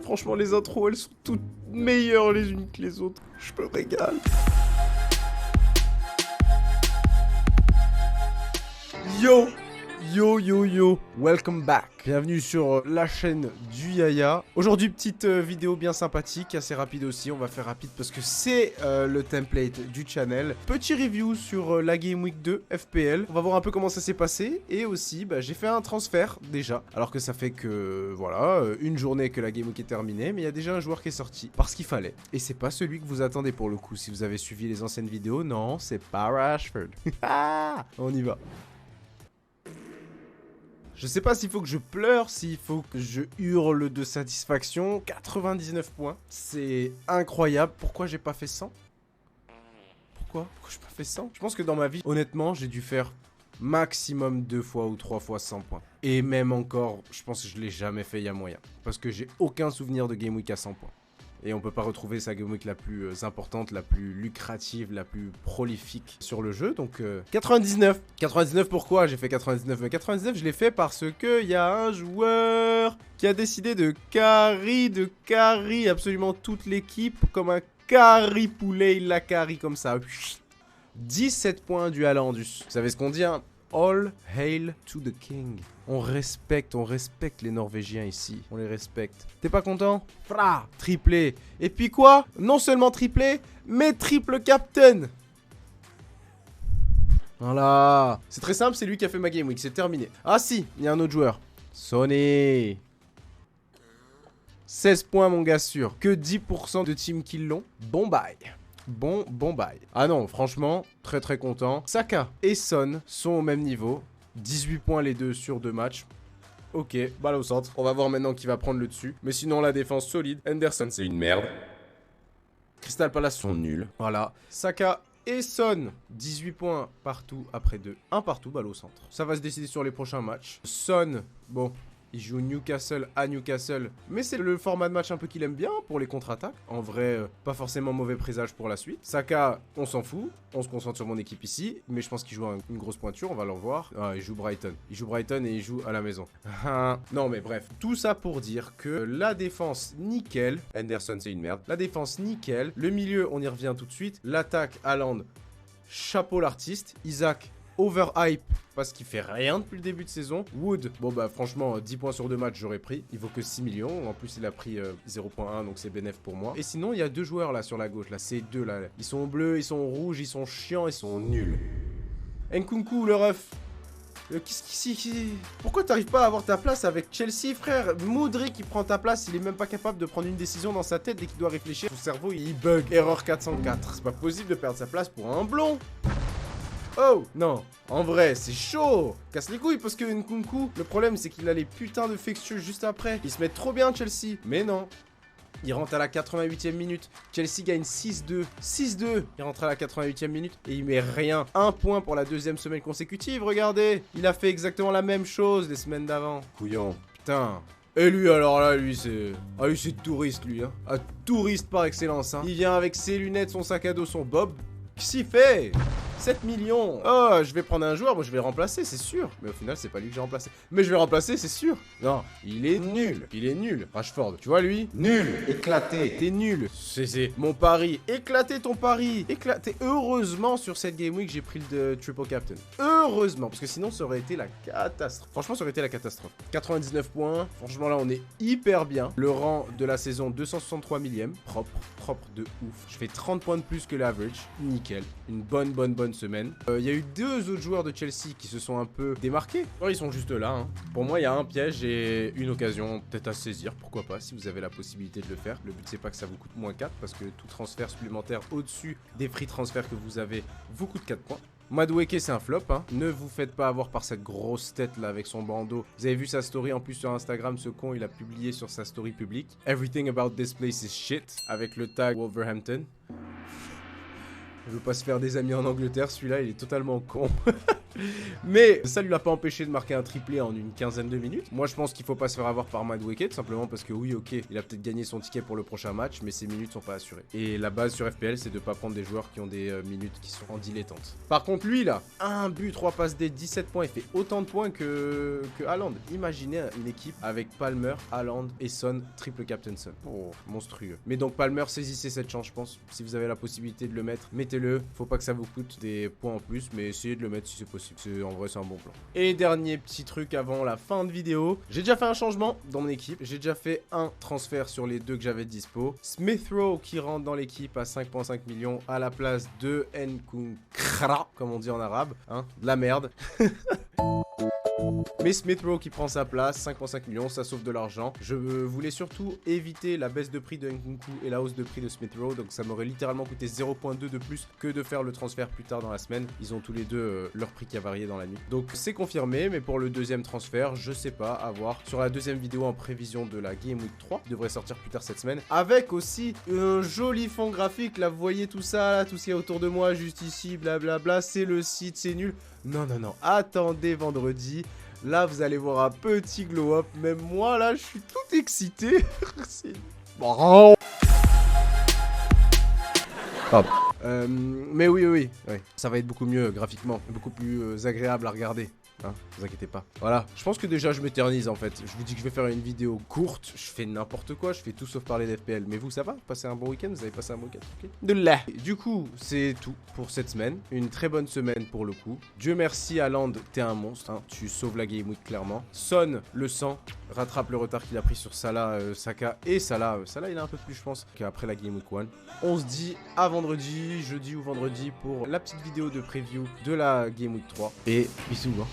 Franchement, les intros, elles sont toutes meilleures les unes que les autres. Je me régale. Yo! Yo yo yo, welcome back. Bienvenue sur la chaîne du Yaya. Aujourd'hui, petite vidéo bien sympathique, assez rapide aussi. On va faire rapide parce que c'est le template du channel. Petit review sur la Game Week 2 FPL. On va voir un peu comment ça s'est passé. Et aussi, j'ai fait un transfert déjà. Alors que ça fait que, voilà, une journée que la Game Week est terminée. Mais il y a déjà un joueur qui est sorti parce qu'il fallait. Et c'est pas celui que vous attendez pour le coup. Si vous avez suivi les anciennes vidéos, non, c'est pas Rashford. On y va. Je sais pas s'il faut que je pleure, s'il faut que je hurle de satisfaction. 99 points. C'est incroyable. Pourquoi j'ai pas fait 100? Pourquoi j'ai pas fait 100? Je pense que dans ma vie, honnêtement, j'ai dû faire maximum 2 fois ou 3 fois 100 points. Et même encore, je pense que je l'ai jamais fait, il y a moyen. Parce que j'ai aucun souvenir de Game Week à 100 points. Et on peut pas retrouver sa Game Week la plus importante, la plus lucrative, la plus prolifique sur le jeu. Donc 99. 99 pourquoi j'ai fait 99? Mais 99 je l'ai fait parce que il y a un joueur qui a décidé de carry absolument toute l'équipe comme un carry poulet. Il l'a carry comme ça. 17 points du Haalandus. Vous savez ce qu'on dit, hein? All hail to the king. On respecte les Norvégiens ici. On les respecte. T'es pas content? Fra, triplé. Et puis quoi? Non seulement triplé, mais triple captain. Voilà. C'est très simple, c'est lui qui a fait ma game week. C'est terminé. Ah si, il y a un autre joueur. Sonny. 16 points mon gars sûr. Que 10% de team qui l'ont. Bon bye. Bon bye. Ah non, franchement, très content. Saka et Son sont au même niveau. 18 points les deux sur 2 matchs. Ok, balle au centre. On va voir maintenant qui va prendre le dessus. Mais sinon, la défense solide. Henderson, c'est une merde. Crystal Palace sont nuls. Voilà. Saka et Son, 18 points partout après 2. Un partout, balle au centre. Ça va se décider sur les prochains matchs. Son, bon... Il joue Newcastle à Newcastle. Mais c'est le format de match un peu qu'il aime bien pour les contre-attaques. En vrai, pas forcément mauvais présage pour la suite. Saka, on s'en fout. On se concentre sur mon équipe ici. Mais je pense qu'il joue une grosse pointure. On va le revoir. Ah, il joue Brighton. Il joue Brighton et il joue à la maison. Non, mais bref. Tout ça pour dire que la défense, nickel. Henderson, c'est une merde. La défense, nickel. Le milieu, on y revient tout de suite. L'attaque, Haaland. Chapeau l'artiste. Isaac. Overhype parce qu'il fait rien depuis le début de saison. Wood, bon bah franchement 10 points sur 2 matchs j'aurais pris. Il vaut que 6 millions. En plus il a pris 0.1 donc c'est bénéf pour moi. Et sinon il y a deux joueurs là sur la gauche. Là ces deux là. Ils sont bleus, ils sont rouges, ils sont chiants, ils sont nuls. Nkunku le ref. Pourquoi t'arrives pas à avoir ta place avec Chelsea, frère? Modric qui prend ta place, il est même pas capable de prendre une décision dans sa tête dès qu'il doit réfléchir. Son cerveau il bug. Erreur 404. C'est pas possible de perdre sa place pour un blond. Oh, non, en vrai, c'est chaud. Casse les couilles parce que Nkunku, le problème c'est qu'il a les putains de fixtures juste après. Il se met trop bien Chelsea, mais non. Il rentre à la 88e minute. Chelsea gagne 6-2. 6-2. Il rentre à la 88e minute et il met rien. Un point pour la deuxième semaine consécutive, regardez. Il a fait exactement la même chose les semaines d'avant. Couillon, putain. Et lui alors là, lui c'est... Ah lui c'est touriste lui, hein. Un touriste par excellence, hein. Il vient avec ses lunettes, son sac à dos, son bob. Qu'est-ce qu'il fait? 7 millions. Oh, je vais prendre un joueur, moi je vais le remplacer, c'est sûr. Mais au final, c'est pas lui que j'ai remplacé. Mais je vais le remplacer, c'est sûr. Non, il est nul. Il est nul. Rashford, tu vois lui? Nul. Éclaté. T'es nul. C'est mon pari. Éclaté ton pari. Éclaté. Heureusement, sur cette Game Week, j'ai pris le triple captain. Heureusement, parce que sinon, ça aurait été la catastrophe. Franchement, ça aurait été la catastrophe. 99 points. Franchement, là, on est hyper bien. Le rang de la saison 263 millième. Propre de ouf. Je fais 30 points de plus que l'average. Nickel. Une bonne semaine. Il y a eu deux autres joueurs de Chelsea qui se sont un peu démarqués. Oh, ils sont juste là. Hein. Pour moi, il y a un piège et une occasion peut-être à saisir. Pourquoi pas, si vous avez la possibilité de le faire. Le but, c'est pas que ça vous coûte moins 4 parce que tout transfert supplémentaire au-dessus des prix transfert que vous avez vous coûte 4 points. Madueke c'est un flop, hein. Ne vous faites pas avoir par cette grosse tête là avec son bandeau. Vous avez vu sa story en plus sur Instagram, ce con il a publié sur sa story publique. Everything about this place is shit avec le tag Wolverhampton. Il veut pas se faire des amis en Angleterre, celui-là il est totalement con. Mais ça lui a pas empêché de marquer un triplé en une quinzaine de minutes. Moi je pense qu'il faut pas se faire avoir par Madueke, tout simplement parce que oui ok, il a peut-être gagné son ticket pour le prochain match, mais ses minutes sont pas assurées. Et la base sur FPL c'est de pas prendre des joueurs qui ont des minutes qui sont en dilettante. Par contre lui là, 1 but, 3 passes D, 17 points, il fait autant de points que Haaland. Imaginez une équipe avec Palmer, Haaland et Son, triple captain Son. Oh, monstrueux. Mais donc Palmer, saisissez cette chance je pense. Si vous avez la possibilité de le mettre, mettez-le. Faut pas que ça vous coûte des points en plus, mais essayez de le mettre si c'est possible. En vrai c'est un bon plan. Et dernier petit truc avant la fin de vidéo, j'ai déjà fait un changement dans mon équipe. J'ai déjà fait un transfert sur les deux que j'avais dispo. Smith Rowe qui rentre dans l'équipe à 5,5 millions à la place de Nkunkra, comme on dit en arabe. Hein, de la merde. Mais Smith Rowe qui prend sa place, 5,5 millions, ça sauve de l'argent. Je voulais surtout éviter la baisse de prix de Nkunku et la hausse de prix de Smith Rowe, donc ça m'aurait littéralement coûté 0,2 de plus que de faire le transfert plus tard dans la semaine. Ils ont tous les deux leur prix qui a varié dans la nuit. Donc c'est confirmé, mais pour le deuxième transfert, je sais pas, à voir. Sur la deuxième vidéo en prévision de la Game Week 3, qui devrait sortir plus tard cette semaine, avec aussi un joli fond graphique. Là, vous voyez tout ça, là, tout ce qu'il y a autour de moi, juste ici, blablabla, c'est le site, c'est nul. Non, non, non, attendez vendredi. Là, vous allez voir un petit glow-up. Même moi, là, je suis tout excité. C'est marrant. Pardon. Mais oui, ça va être beaucoup mieux graphiquement, beaucoup plus agréable à regarder. Hein, vous inquiétez pas. Voilà, je pense que déjà je m'éternise en fait. Je vous dis que je vais faire une vidéo courte, je fais n'importe quoi, je fais tout sauf parler d'FPL. Mais vous, ça va? Passez un bon week-end? Vous avez passé un bon week-end? Okay. De là. Du coup, c'est tout pour cette semaine. Une très bonne semaine pour le coup. Dieu merci, Haaland, t'es un monstre. Hein. Tu sauves la Game Week clairement. Son le sang, rattrape le retard qu'il a pris sur Salah, Saka et Salah. Salah, il a un peu plus, je pense, qu'après la Game Week 1. On se dit à vendredi, jeudi ou vendredi pour la petite vidéo de preview de la Game Week 3. Et bisous, hein.